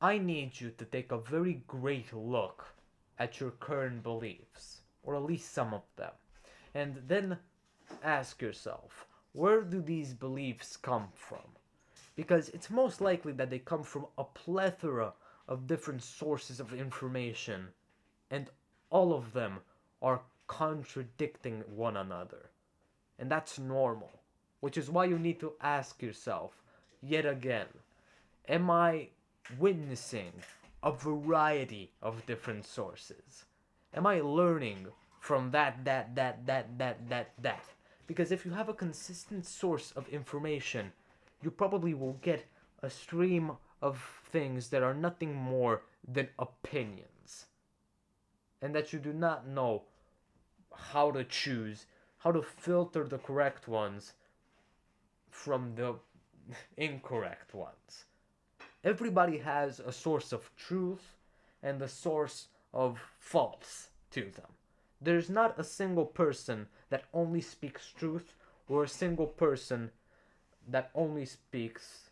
I need you to take a very great look at your current beliefs, or at least some of them, and then ask yourself, where do these beliefs come from? Because it's most likely that they come from a plethora of different sources of information, and all of them are contradicting one another. And that's normal, which is why you need to ask yourself yet again, am I witnessing a variety of different sources? Am I learning from that? Because if you have a consistent source of information, you probably will get a stream of things that are nothing more than opinions, and that you do not know how to choose, how to filter the correct ones from the incorrect ones. Everybody has a source of truth and a source of false to them. There's not a single person that only speaks truth or a single person that only speaks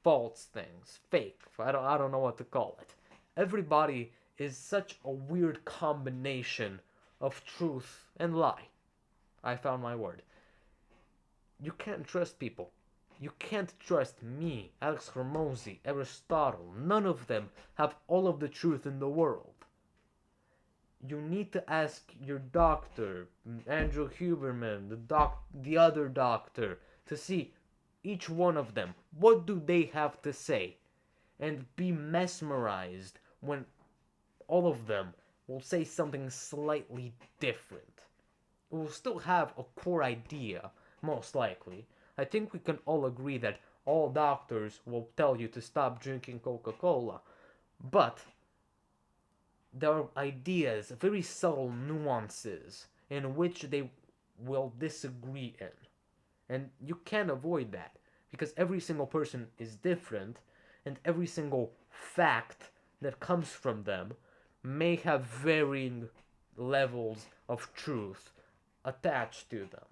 false things, fake. I don't know what to call it. Everybody is such a weird combination of truth and lie. I found my word. You can't trust people. You can't trust me, Alex Hormozy, Aristotle. None of them have all of the truth in the world. You need to ask your doctor, Andrew Huberman, the other doctor, to see each one of them. What do they have to say? And be mesmerized when all of them will say something slightly different. We'll still have a core idea, most likely. I think we can all agree that all doctors will tell you to stop drinking Coca Cola, but there are ideas, very subtle nuances, in which they will disagree in. And you can't avoid that, because every single person is different, and every single fact that comes from them may have varying levels of truth attached to them.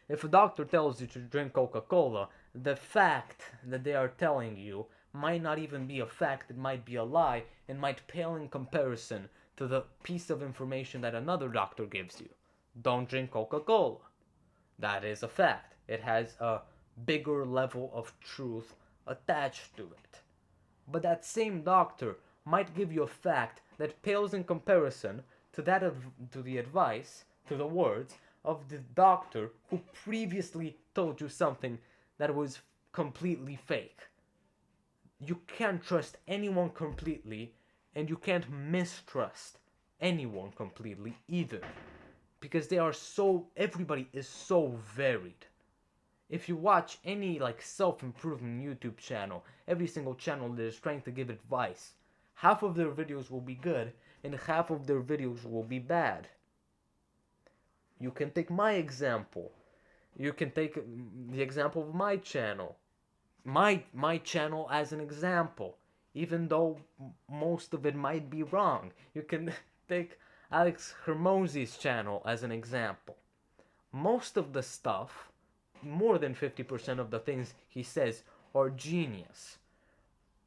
If a doctor tells you to drink Coca Cola, the fact that they are telling you might not even be a fact, it might be a lie, and might pale in comparison to the piece of information that another doctor gives you. Don't drink Coca Cola. That is a fact. It has a bigger level of truth attached to it. But that same doctor might give you a fact that pales in comparison to to the advice, to the words of the doctor who previously told you something that was completely fake. You can't trust anyone completely, and you can't mistrust anyone completely either, because they are so everybody is so varied. If you watch any like self-improvement YouTube channel, every single channel that is trying to give advice, half of their videos will be good and half of their videos will be bad. You can take my example. You can take the example of my channel. My channel as an example, even though most of it might be wrong. You can take Alex Hermozy's channel as an example. Most of the stuff, more than 50% of the things he says are genius.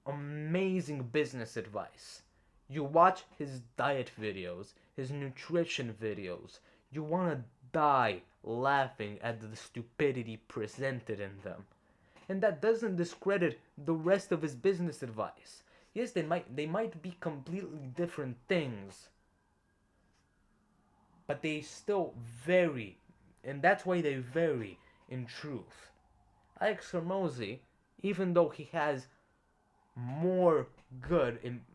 Amazing business advice. You watch his diet videos, his nutrition videos, you want to die laughing at the stupidity presented in them. And that doesn't discredit the rest of his business advice. Yes, they might be completely different things, but they still vary, and that's why they vary in truth. Alex Hormozy, even though he has more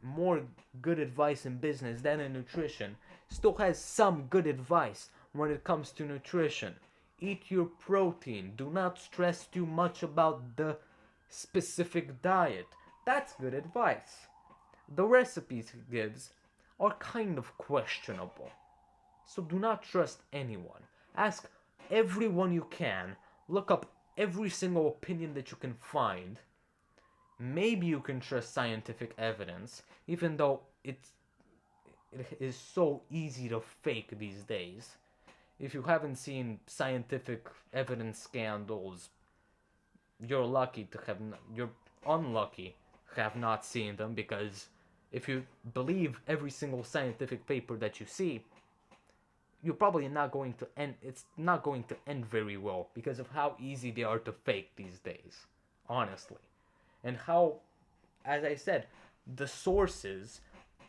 more good advice in business than in nutrition, still has some good advice when it comes to nutrition. Eat your protein. Do not stress too much about the specific diet. That's good advice. The recipes he gives are kind of questionable. So do not trust anyone. Ask everyone you can. Look up every single opinion that you can find. Maybe you can trust scientific evidence, even though it is so easy to fake these days. If you haven't seen scientific evidence scandals, you're lucky to have. You're unlucky have not seen them, because if you believe every single scientific paper that you see, you're probably not going to end it's not going to end very well because of how easy they are to fake these days, honestly. And how, as I said, the sources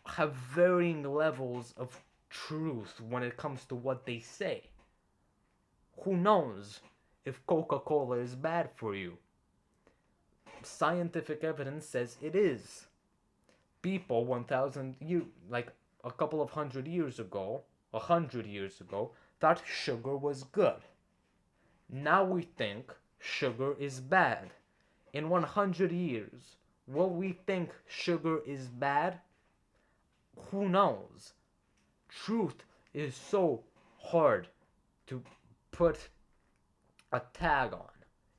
have varying levels of truth when it comes to what they say. Who knows if Coca-Cola is bad for you? Scientific evidence says it is. People 1,000 years, like a couple of 100 years ago, 100 years ago, thought sugar was good. Now we think sugar is bad. In 100 years, will we think sugar is bad? Who knows? Truth is so hard to put a tag on.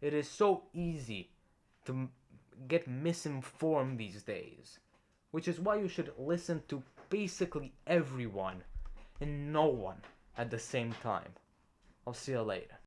It is so easy to get misinformed these days, which is why you should listen to basically everyone and no one at the same time. I'll see you later.